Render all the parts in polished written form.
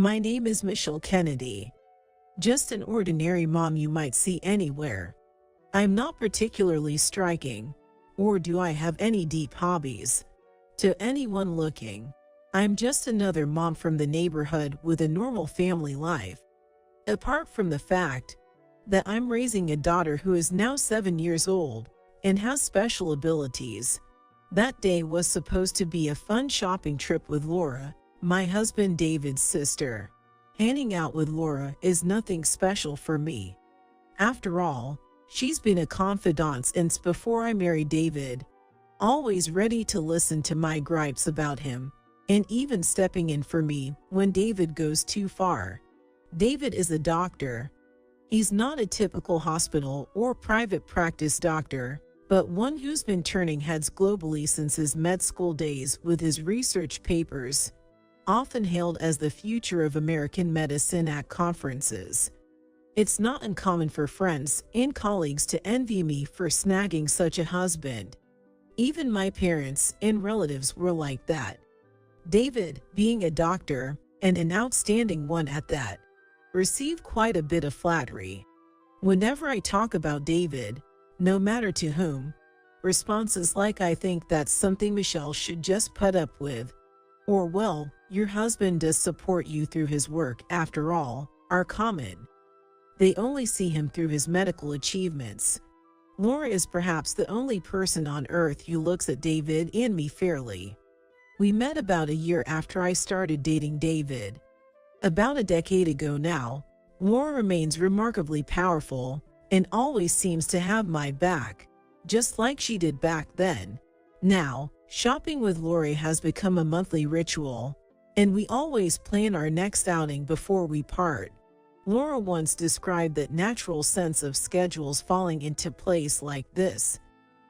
My name is Michelle Kennedy. Just an ordinary mom you might see anywhere. I'm not particularly striking, or do I have any deep hobbies? To anyone looking, I'm just another mom from the neighborhood with a normal family life. Apart from the fact that I'm raising a daughter who is now 7 years old and has special abilities, that day was supposed to be a fun shopping trip with Laura, my husband David's sister. Hanging out with Laura is nothing special for me. After all, she's been a confidant since before I married David, always ready to listen to my gripes about him, and even stepping in for me when David goes too far. David is a doctor. He's not a typical hospital or private practice doctor, but one who's been turning heads globally since his med school days with his research papers, often hailed as the future of American medicine at conferences. It's not uncommon for friends and colleagues to envy me for snagging such a husband. Even my parents and relatives were like that. David, being a doctor, and an outstanding one at that, received quite a bit of flattery. Whenever I talk about David, no matter to whom, responses like "I think that's something Michelle should just put up with," or "well, your husband does support you through his work after all," are common. They only see him through his medical achievements. Laura is perhaps the only person on earth who looks at David and me fairly. We met about a year after I started dating David. About a decade ago now, Laura remains remarkably powerful and always seems to have my back, just like she did back then. Now, shopping with Laura has become a monthly ritual, and we always plan our next outing before we part. Laura once described that natural sense of schedules falling into place like this.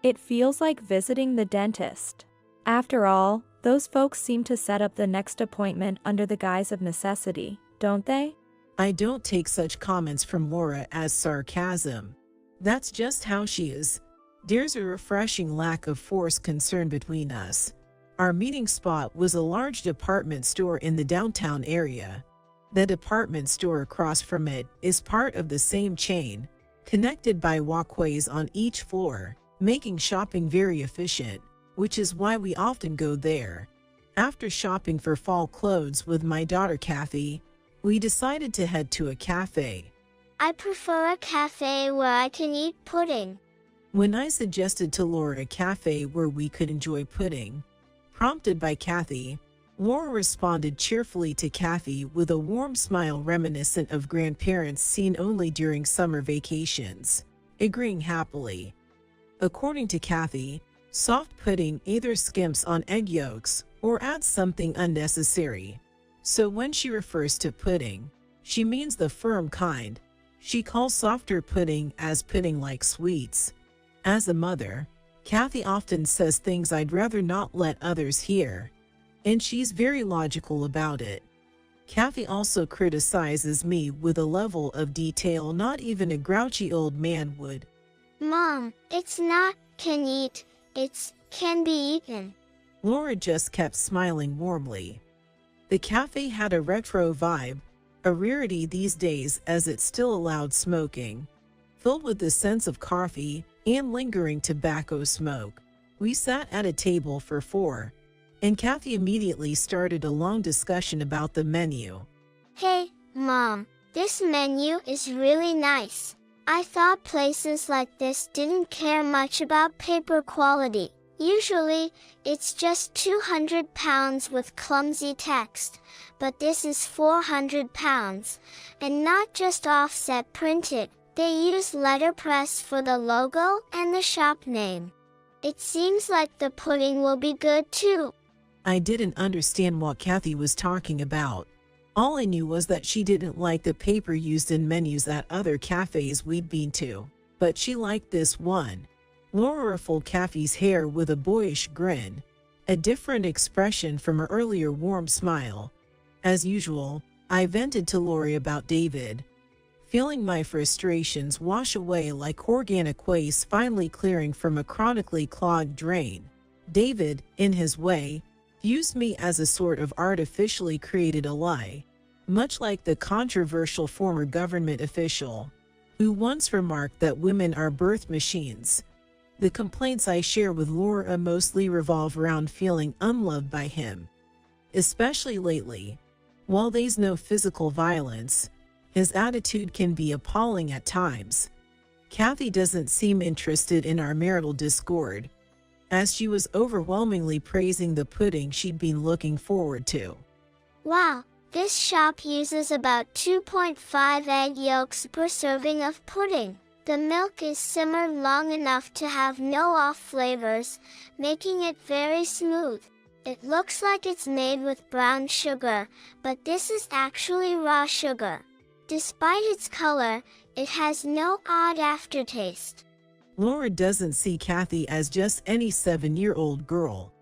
It feels like visiting the dentist. After all, those folks seem to set up the next appointment under the guise of necessity, don't they? I don't take such comments from Laura as sarcasm. That's just how she is. There's a refreshing lack of forced concern between us. Our meeting spot was a large department store in the downtown area. The department store across from it is part of the same chain, connected by walkways on each floor, making shopping very efficient, which is why we often go there. After shopping for fall clothes with my daughter Kathy, we decided to head to a cafe. I prefer a cafe where I can eat pudding. When I suggested to Laura a cafe where we could enjoy pudding, prompted by Kathy, Laura responded cheerfully to Kathy with a warm smile reminiscent of grandparents seen only during summer vacations, agreeing happily. According to Kathy, soft pudding either skimps on egg yolks or adds something unnecessary. So when she refers to pudding, she means the firm kind. She calls softer pudding as pudding-like sweets. As a mother, Kathy often says things I'd rather not let others hear, and she's very logical about it. Kathy also criticizes me with a level of detail not even a grouchy old man would. Mom, it's not can eat, it's can be eaten. Laura just kept smiling warmly. The cafe had a retro vibe, a rarity these days as it still allowed smoking. Filled with the sense of coffee and lingering tobacco smoke, we sat at a table for four, and Kathy immediately started a long discussion about the menu. Hey, Mom, this menu is really nice. I thought places like this didn't care much about paper quality. Usually, it's just 200 pounds with clumsy text, but this is 400 pounds, and not just offset printed. They use letterpress for the logo and the shop name. It seems like the pudding will be good too. I didn't understand what Kathy was talking about. All I knew was that she didn't like the paper used in menus at other cafes we'd been to, but she liked this one. Laura ruffled Kathy's hair with a boyish grin, a different expression from her earlier warm smile. As usual, I vented to Laura about David, feeling my frustrations wash away like organic waste finally clearing from a chronically clogged drain. David, in his way, used me as a sort of artificially created ally. much like the controversial former government official who once remarked that women are birth machines. The complaints I share with Laura mostly revolve around feeling unloved by him, especially lately. While there's no physical violence, his attitude can be appalling at times. Kathy doesn't seem interested in our marital discord, as she was overwhelmingly praising the pudding she'd been looking forward to. Wow, this shop uses about 2.5 egg yolks per serving of pudding. The milk is simmered long enough to have no off flavors, making it very smooth. It looks like it's made with brown sugar, but this is actually raw sugar. Despite its color, it has no odd aftertaste. Laura doesn't see Kathy as just any 7-year-old girl.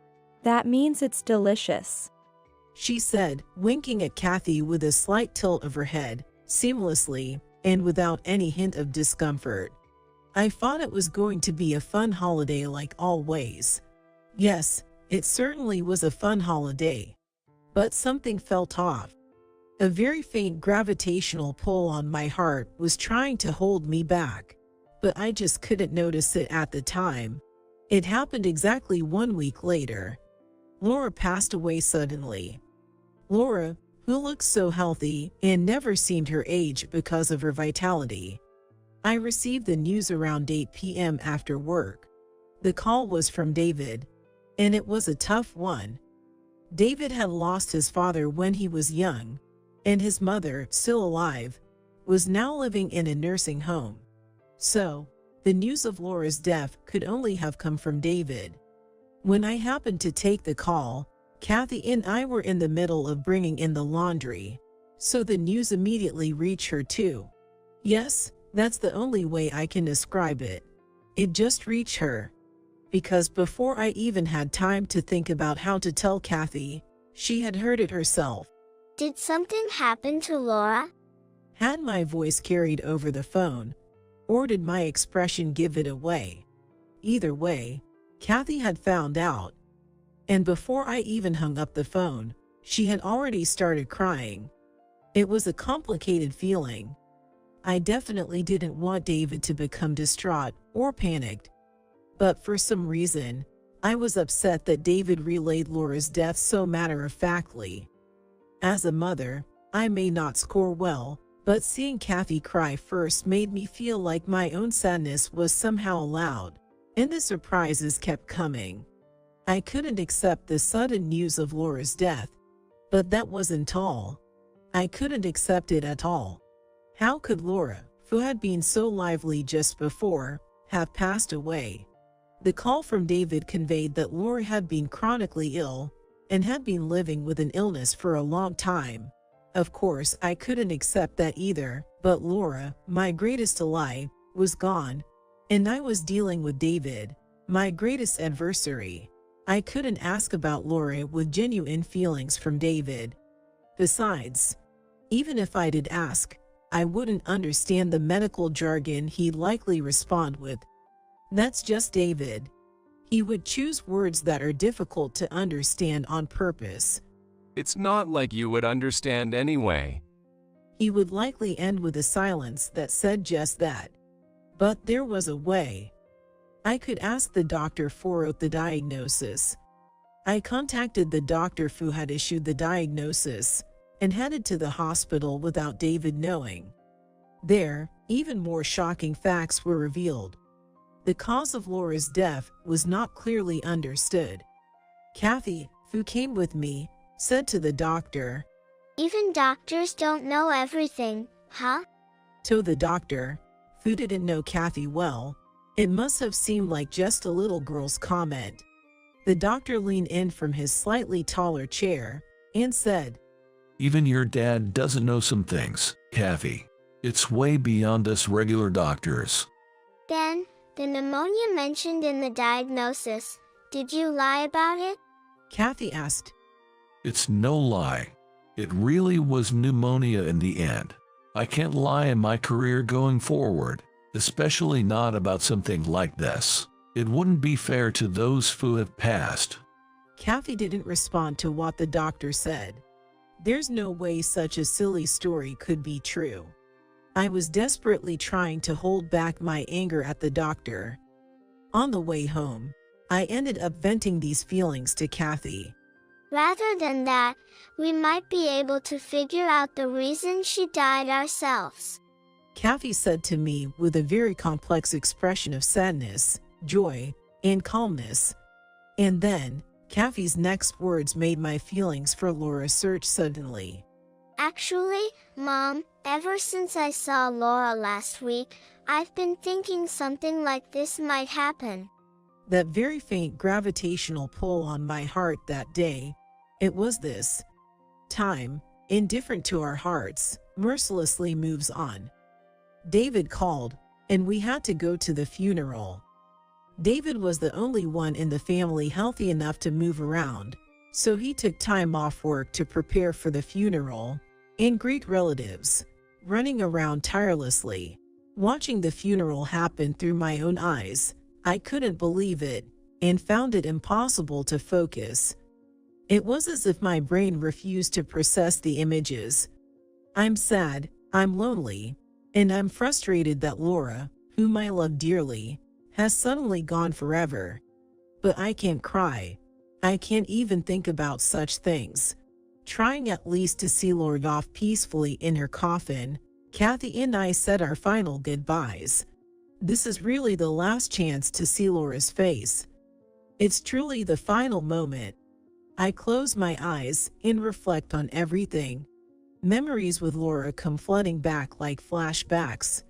That means it's delicious, She said, winking at Kathy with a slight tilt of her head, seamlessly, and without any hint of discomfort. I thought it was going to be a fun holiday like always. Yes, it certainly was a fun holiday. But something felt off. A very faint gravitational pull on my heart was trying to hold me back, but I just couldn't notice it at the time. It happened exactly 1 week later. Laura passed away suddenly. Laura, who looked so healthy and never seemed her age because of her vitality. I received the news around 8 p.m. after work. The call was from David, and it was a tough one. David had lost his father when he was young, and his mother, still alive, was now living in a nursing home. So, the news of Laura's death could only have come from David. When I happened to take the call, Kathy and I were in the middle of bringing in the laundry, so the news immediately reached her too. Yes, that's the only way I can describe it. It just reached her. Because before I even had time to think about how to tell Kathy, she had heard it herself. Did something happen to Laura? Had my voice carried over the phone, or did my expression give it away? Either way, Kathy had found out. And before I even hung up the phone, she had already started crying. It was a complicated feeling. I definitely didn't want David to become distraught or panicked. But for some reason, I was upset that David relayed Laura's death so matter-of-factly. As a mother, I may not score well, but seeing Kathy cry first made me feel like my own sadness was somehow allowed, and the surprises kept coming. I couldn't accept the sudden news of Laura's death, but that wasn't all. I couldn't accept it at all. How could Laura, who had been so lively just before, have passed away? The call from David conveyed that Laura had been chronically ill and had been living with an illness for a long time. Of course, I couldn't accept that either, but Laura, my greatest ally, was gone, and I was dealing with David, my greatest adversary. I couldn't ask about Laura with genuine feelings from David. Besides, even if I did ask, I wouldn't understand the medical jargon he'd likely respond with. That's just David. He would choose words that are difficult to understand on purpose. It's not like you would understand anyway. He would likely end with a silence that said just that. But there was a way. I could ask the doctor for the diagnosis. I contacted the doctor who had issued the diagnosis and headed to the hospital without David knowing. There, even more shocking facts were revealed. The cause of Laura's death was not clearly understood. Kathy, who came with me, said to the doctor, Even doctors don't know everything, huh? To the doctor, who didn't know Kathy well, it must have seemed like just a little girl's comment. The doctor leaned in from his slightly taller chair and said, Even your dad doesn't know some things, Kathy. It's way beyond us regular doctors. Then, the pneumonia mentioned in the diagnosis, did you lie about it? Kathy asked. It's no lie. It really was pneumonia in the end. I can't lie in my career going forward, especially not about something like this. It wouldn't be fair to those who have passed. Kathy didn't respond to what the doctor said. There's no way such a silly story could be true. I was desperately trying to hold back my anger at the doctor. On the way home, I ended up venting these feelings to Kathy. Rather than that, we might be able to figure out the reason she died ourselves. Kathy said to me with a very complex expression of sadness, joy, and calmness. And then, Kathy's next words made my feelings for Laura surge suddenly. Actually, Mom, ever since I saw Laura last week, I've been thinking something like this might happen. That very faint gravitational pull on my heart that day, it was this time, indifferent to our hearts, mercilessly moves on. David called, and we had to go to the funeral. David was the only one in the family healthy enough to move around, so he took time off work to prepare for the funeral and greet relatives, running around tirelessly. Watching the funeral happen through my own eyes, I couldn't believe it and found it impossible to focus. It was as if my brain refused to process the images. I'm sad, I'm lonely, and I'm frustrated that Laura, whom I love dearly, has suddenly gone forever. But I can't cry. I can't even think about such things. Trying at least to see Laura off peacefully in her coffin, Kathy and I said our final goodbyes. This is really the last chance to see Laura's face. It's truly the final moment. I close my eyes and reflect on everything. Memories with Laura come flooding back like flashbacks.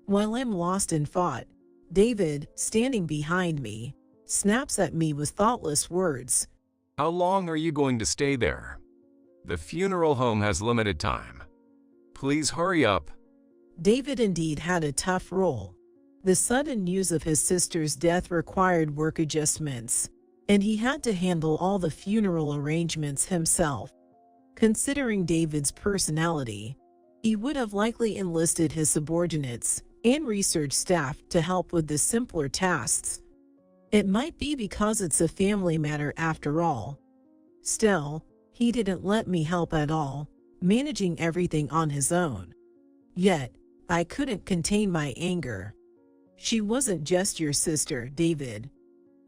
While I'm lost in thought, David, standing behind me, snaps at me with thoughtless words. How long are you going to stay there? The funeral home has limited time. Please hurry up. David indeed had a tough role. The sudden news of his sister's death required work adjustments, and he had to handle all the funeral arrangements himself. Considering David's personality, he would have likely enlisted his subordinates and research staff to help with the simpler tasks. It might be because it's a family matter after all. Still, he didn't let me help at all, managing everything on his own. Yet, I couldn't contain my anger. She wasn't just your sister, David.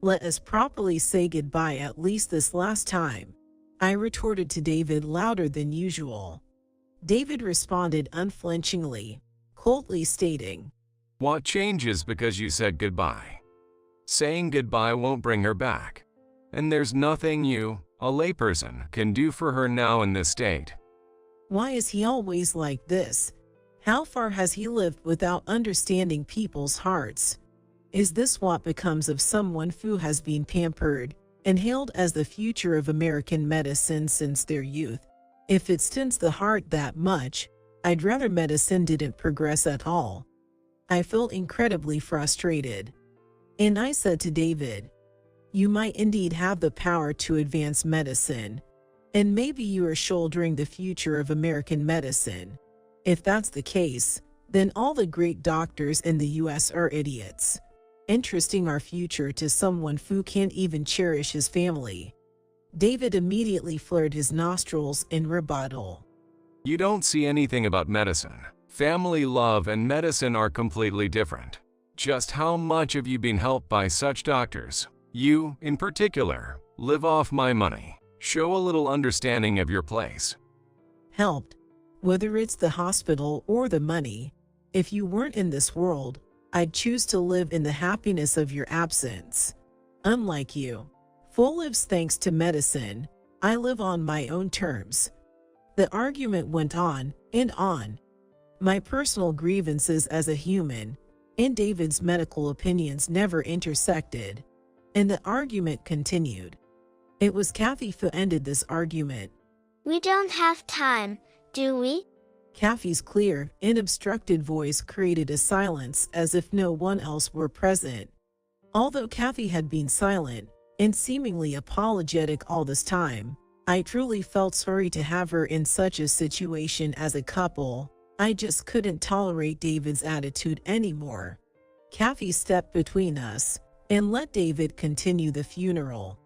Let us properly say goodbye at least this last time, I retorted to David louder than usual. David responded unflinchingly, coldly stating, What changes because you said goodbye? Saying goodbye won't bring her back. And there's nothing you, a layperson, can do for her now in this state. Why is he always like this? How far has he lived without understanding people's hearts? Is this what becomes of someone who has been pampered and hailed as the future of American medicine since their youth? If it stints the heart that much, I'd rather medicine didn't progress at all. I felt incredibly frustrated. And I said to David, you might indeed have the power to advance medicine, and maybe you are shouldering the future of American medicine. If that's the case, then all the great doctors in the US are idiots, entrusting our future to someone who can't even cherish his family. David immediately flared his nostrils in rebuttal. You don't see anything about medicine. Family love and medicine are completely different. Just how much have you been helped by such doctors? You, in particular, live off my money. Show a little understanding of your place. Helped? Whether it's the hospital or the money, if you weren't in this world, I'd choose to live in the happiness of your absence. Unlike you, full lives thanks to medicine, I live on my own terms. The argument went on and on. My personal grievances as a human and David's medical opinions never intersected, and the argument continued. It was Kathy who ended this argument. We don't have time, do we? Kathy's clear, unobstructed voice created a silence as if no one else were present. Although Kathy had been silent and seemingly apologetic all this time, I truly felt sorry to have her in such a situation as a couple. I just couldn't tolerate David's attitude anymore. Kathy stepped between us and let David continue the funeral.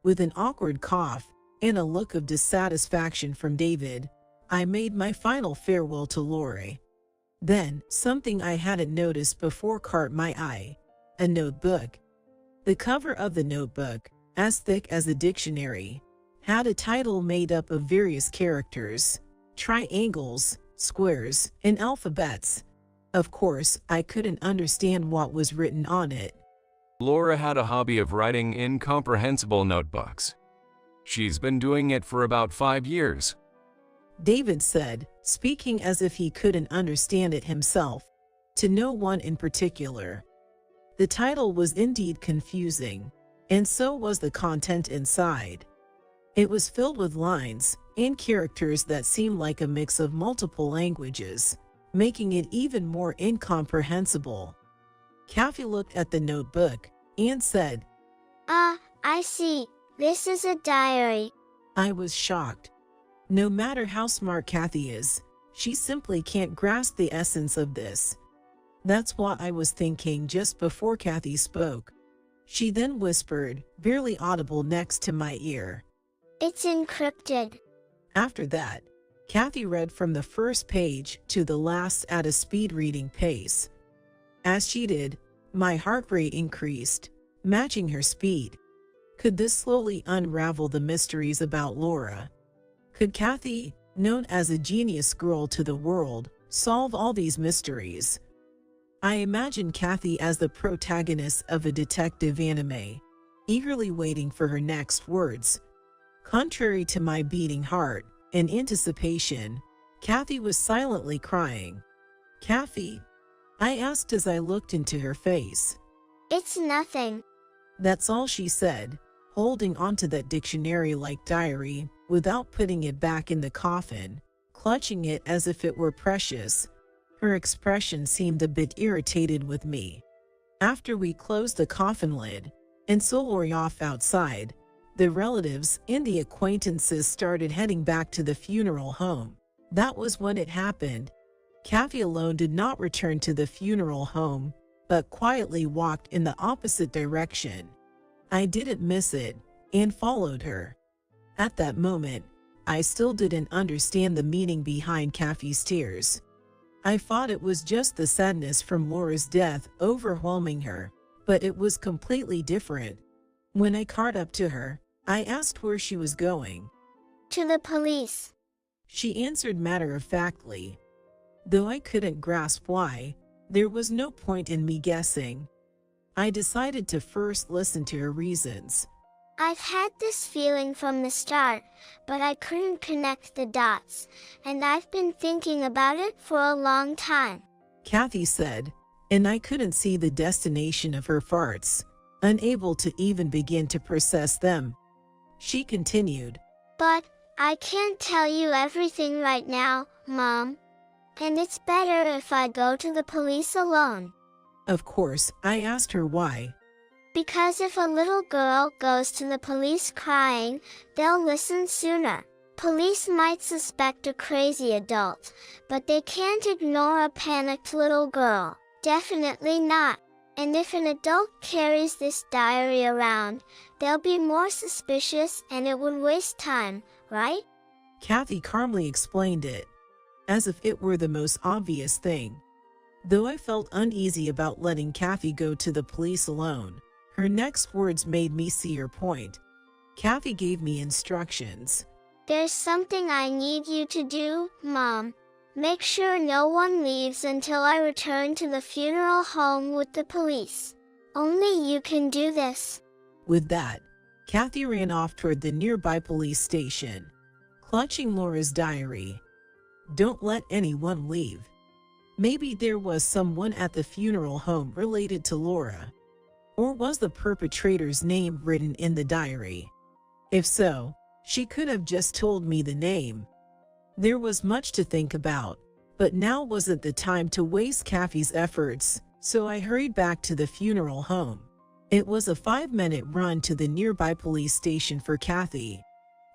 With an awkward cough, In a look of dissatisfaction from David, I made my final farewell to Lori. Then, something I hadn't noticed before caught my eye: a notebook. The cover of the notebook, as thick as a dictionary, had a title made up of various characters, triangles, squares, and alphabets. Of course, I couldn't understand what was written on it. Laura had a hobby of writing incomprehensible notebooks. She's been doing it for about 5 years. David said, speaking as if he couldn't understand it himself, to no one in particular. The title was indeed confusing, and so was the content inside. It was filled with lines and characters that seemed like a mix of multiple languages, making it even more incomprehensible. Kathy looked at the notebook and said, I see. This is a diary. I was shocked. No matter how smart Kathy is, she simply can't grasp the essence of this. That's what I was thinking just before Kathy spoke. She then whispered, barely audible next to my ear, It's encrypted. After that, Kathy read from the first page to the last at a speed reading pace. As she did, my heart rate increased, matching her speed. Could this slowly unravel the mysteries about Laura? Could Kathy, known as a genius girl to the world, solve all these mysteries? I imagined Kathy as the protagonist of a detective anime, eagerly waiting for her next words. Contrary to my beating heart and anticipation, Kathy was silently crying. "Kathy?" I asked as I looked into her face. It's nothing. That's all she said, holding onto that dictionary-like diary without putting it back in the coffin, clutching it as if it were precious. Her expression seemed a bit irritated with me. After we closed the coffin lid and sold Lori off outside, the relatives and the acquaintances started heading back to the funeral home. That was when it happened. Kathy alone did not return to the funeral home, but quietly walked in the opposite direction. I didn't miss it and followed her. At that moment, I still didn't understand the meaning behind Kathy's tears. I thought it was just the sadness from Laura's death overwhelming her, but it was completely different. When I caught up to her, I asked where she was going. To the police. She answered matter-of-factly. Though I couldn't grasp why, there was no point in me guessing. I decided to first listen to her reasons. I've had this feeling from the start, but I couldn't connect the dots, and I've been thinking about it for a long time. Kathy said, and I couldn't see the destination of her farts, unable to even begin to process them. She continued, But I can't tell you everything right now, Mom. And it's better if I go to the police alone. Of course, I asked her why. Because if a little girl goes to the police crying, they'll listen sooner. Police might suspect a crazy adult, but they can't ignore a panicked little girl. Definitely not. And if an adult carries this diary around, they'll be more suspicious and it would waste time, right? Kathy calmly explained it, as if it were the most obvious thing. Though I felt uneasy about letting Kathy go to the police alone, her next words made me see her point. Kathy gave me instructions. There's something I need you to do, Mom. Make sure no one leaves until I return to the funeral home with the police. Only you can do this. With that, Kathy ran off toward the nearby police station, clutching Laura's diary. Don't let anyone leave. Maybe there was someone at the funeral home related to Laura. Or was the perpetrator's name written in the diary? If so, she could have just told me the name. There was much to think about, but now wasn't the time to waste Kathy's efforts, so I hurried back to the funeral home. It was a 5-minute run to the nearby police station for Kathy.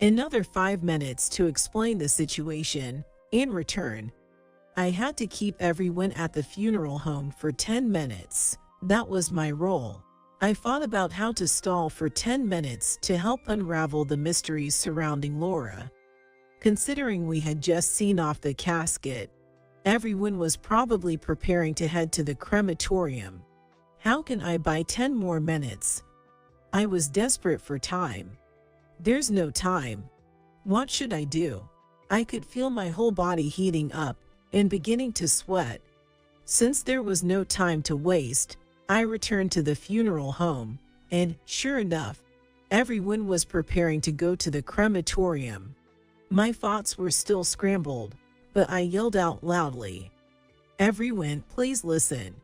Another 5 minutes to explain the situation and return. I had to keep everyone at the funeral home for 10 minutes. That was my role. I thought about how to stall for 10 minutes to help unravel the mysteries surrounding Laura. Considering we had just seen off the casket, everyone was probably preparing to head to the crematorium. How can I buy 10 more minutes? I was desperate for time. There's no time. What should I do? I could feel my whole body heating up and beginning to sweat. Since there was no time to waste, I returned to the funeral home, and sure enough, everyone was preparing to go to the crematorium. My thoughts were still scrambled, but I yelled out loudly, "Everyone, please listen."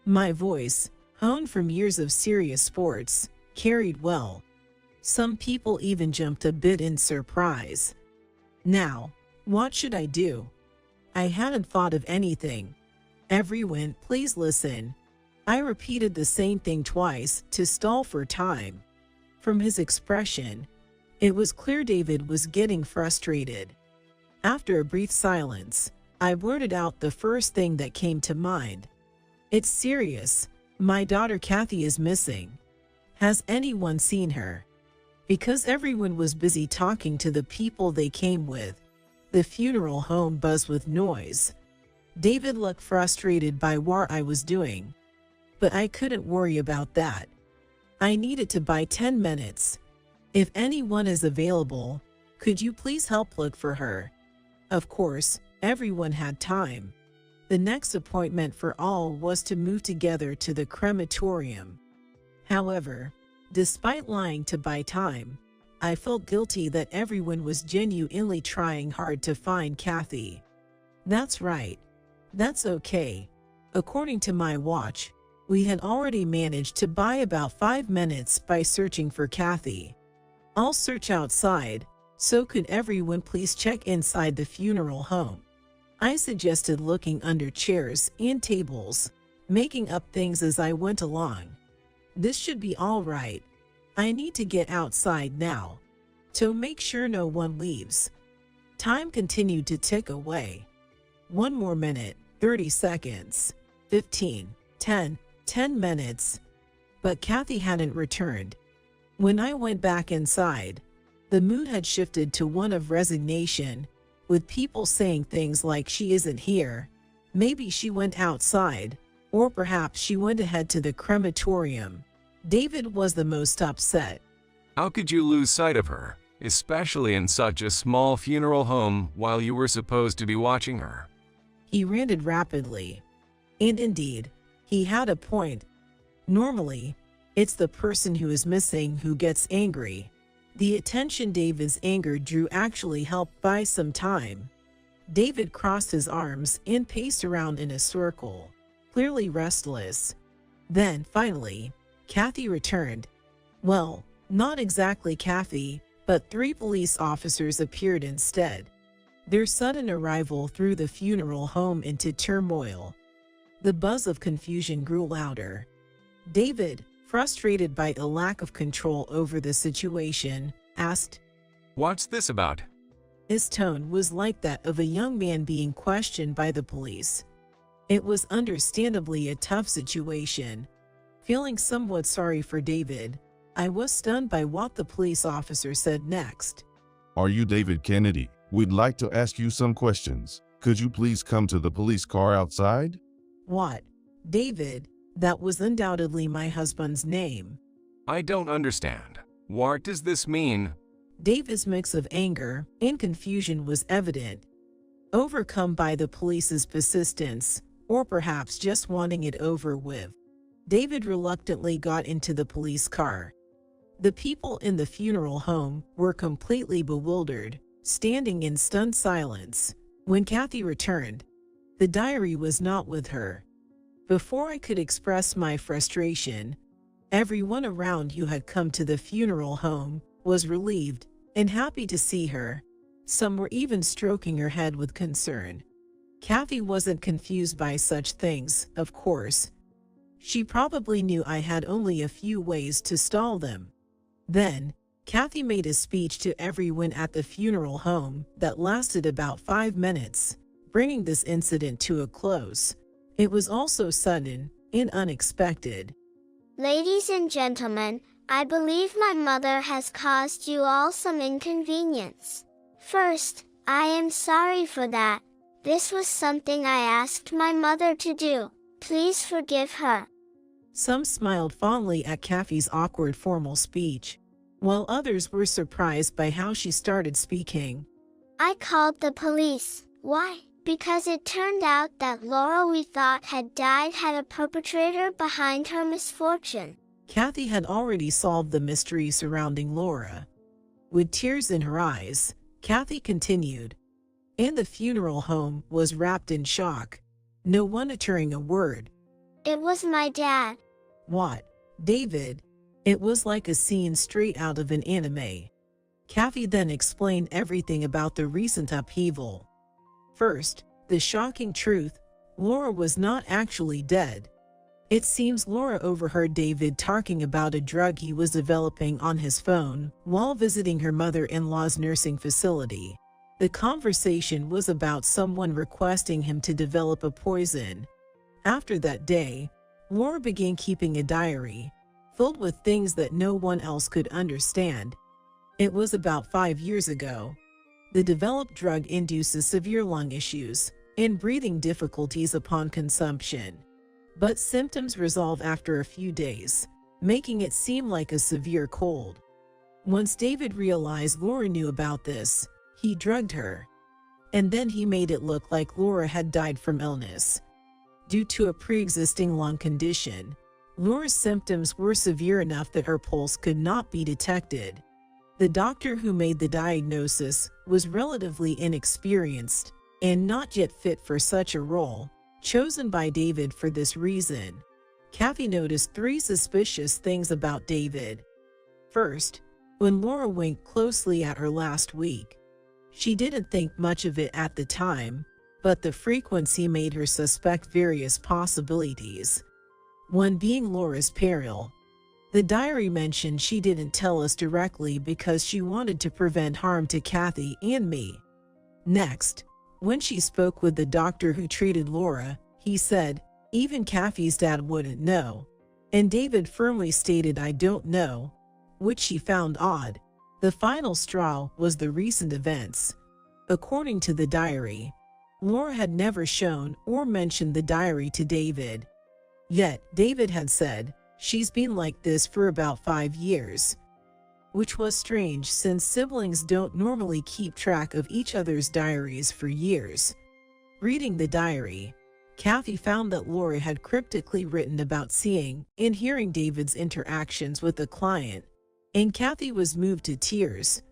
My voice, honed from years of serious sports, carried well. Some people even jumped a bit in surprise. Now, what should I do? I hadn't thought of anything. "Everyone, please listen." I repeated the same thing twice to stall for time. From his expression, it was clear David was getting frustrated. After a brief silence, I blurted out the first thing that came to mind. "It's serious. My daughter Kathy is missing. Has anyone seen her?" Because everyone was busy talking to the people they came with, the funeral home buzzed with noise. David looked frustrated by what I was doing, but I couldn't worry about that. I needed to buy 10 minutes. "If anyone is available, could you please help look for her?" Of course, everyone had time. The next appointment for all was to move together to the crematorium. However, despite lying to buy time, I felt guilty that everyone was genuinely trying hard to find Kathy. That's right. That's okay. According to my watch, we had already managed to buy about 5 minutes by searching for Kathy. "I'll search outside, so could everyone please check inside the funeral home?" I suggested, looking under chairs and tables, making up things as I went along. "This should be all right. I need to get outside now, to make sure no one leaves." Time continued to tick away. 1 more minute, 30 seconds, 15, 10 minutes. But Kathy hadn't returned. When I went back inside, the mood had shifted to one of resignation, with people saying things like "she isn't here," "maybe she went outside," or perhaps "she went ahead to the crematorium." David was the most upset. How could you lose sight of her, especially in such a small funeral home, while you were supposed to be watching her? He ranted rapidly. And indeed, he had a point. Normally, it's the person who is missing who gets angry. The attention David's anger drew actually helped buy some time. David crossed his arms and paced around in a circle, clearly restless. Then, finally, Kathy returned. Well, not exactly Kathy, but 3 police officers appeared instead. Their sudden arrival threw the funeral home into turmoil. The buzz of confusion grew louder. David, frustrated by a lack of control over the situation, asked, "What's this about?" His tone was like that of a young man being questioned by the police. It was understandably a tough situation. Feeling somewhat sorry for David, I was stunned by what the police officer said next. "Are you David Kennedy? We'd like to ask you some questions. Could you please come to the police car outside?" What? David? That was undoubtedly my husband's name. I don't understand. What does this mean? David's mix of anger and confusion was evident. Overcome by the police's persistence, or perhaps just wanting it over with, David reluctantly got into the police car. The people in the funeral home were completely bewildered, standing in stunned silence. When Kathy returned, the diary was not with her. Before I could express my frustration, everyone around who had come to the funeral home was relieved and happy to see her. Some were even stroking her head with concern. Kathy wasn't confused by such things, of course. She probably knew I had only a few ways to stall them. Then, Kathy made a speech to everyone at the funeral home that lasted about 5 minutes, bringing this incident to a close. It was also sudden and unexpected. Ladies and gentlemen, I believe my mother has caused you all some inconvenience. First, I am sorry for that. This was something I asked my mother to do. Please forgive her. Some smiled fondly at Kathy's awkward formal speech, while others were surprised by how she started speaking. I called the police. Why? Because it turned out that Laura we thought had died had a perpetrator behind her misfortune. Kathy had already solved the mystery surrounding Laura. With tears in her eyes, Kathy continued. And the funeral home was wrapped in shock. No one uttering a word. It was my dad. What? David? It was like a scene straight out of an anime. Kathy then explained everything about the recent upheaval. First, the shocking truth, Laura was not actually dead. It seems Laura overheard David talking about a drug he was developing on his phone while visiting her mother-in-law's nursing facility. The conversation was about someone requesting him to develop a poison. After that day, Laura began keeping a diary, filled with things that no one else could understand. It was about 5 years ago. The developed drug induces severe lung issues and breathing difficulties upon consumption. But symptoms resolve after a few days, making it seem like a severe cold. Once David realized Laura knew about this, he drugged her. And then he made it look like Laura had died from illness. Due to a pre-existing lung condition, Laura's symptoms were severe enough that her pulse could not be detected. The doctor who made the diagnosis was relatively inexperienced and not yet fit for such a role, chosen by David for this reason. Kathy noticed 3 suspicious things about David. First, when Laura winked closely at her last week, she didn't think much of it at the time, but the frequency made her suspect various possibilities. One being Laura's peril. The diary mentioned she didn't tell us directly because she wanted to prevent harm to Kathy and me. Next, when she spoke with the doctor who treated Laura, he said, even Kathy's dad wouldn't know. And David firmly stated, I don't know, which she found odd. The final straw was the recent events. According to the diary, Laura had never shown or mentioned the diary to David. Yet, David had said, she's been like this for about 5 years. Which was strange since siblings don't normally keep track of each other's diaries for years. Reading the diary, Kathy found that Laura had cryptically written about seeing and hearing David's interactions with the client, and Kathy was moved to tears.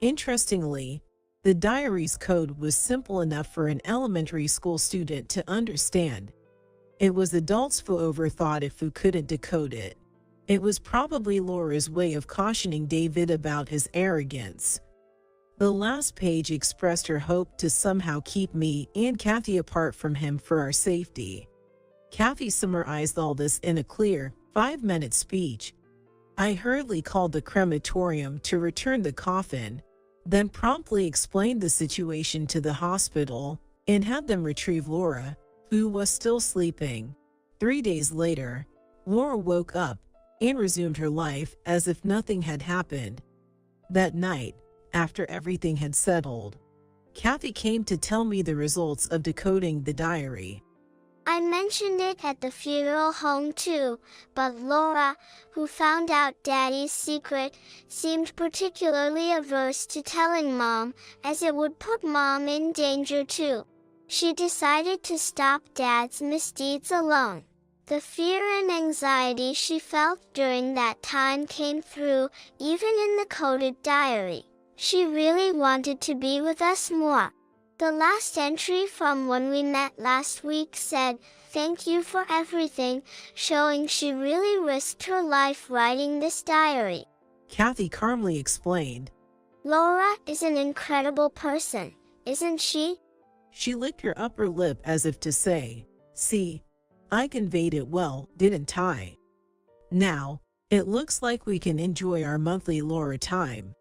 Interestingly, the diary's code was simple enough for an elementary school student to understand. It was adults who overthought if who couldn't decode it. It was probably Laura's way of cautioning David about his arrogance. The last page expressed her hope to somehow keep me and Kathy apart from him for our safety. Kathy summarized all this in a clear, 5-minute speech. I hurriedly called the crematorium to return the coffin, then promptly explained the situation to the hospital and had them retrieve Laura, who was still sleeping. 3 days later, Laura woke up and resumed her life as if nothing had happened. That night, after everything had settled, Kathy came to tell me the results of decoding the diary. I mentioned it at the funeral home too, but Laura, who found out Daddy's secret, seemed particularly averse to telling Mom, as it would put Mom in danger too. She decided to stop Dad's misdeeds alone. The fear and anxiety she felt during that time came through, even in the coded diary. She really wanted to be with us more. The last entry from when we met last week said, "Thank you for everything," showing she really risked her life writing this diary. Kathy calmly explained. Laura is an incredible person, isn't she? She licked her upper lip as if to say, see, I conveyed it well, didn't I? Now, it looks like we can enjoy our monthly Laura time.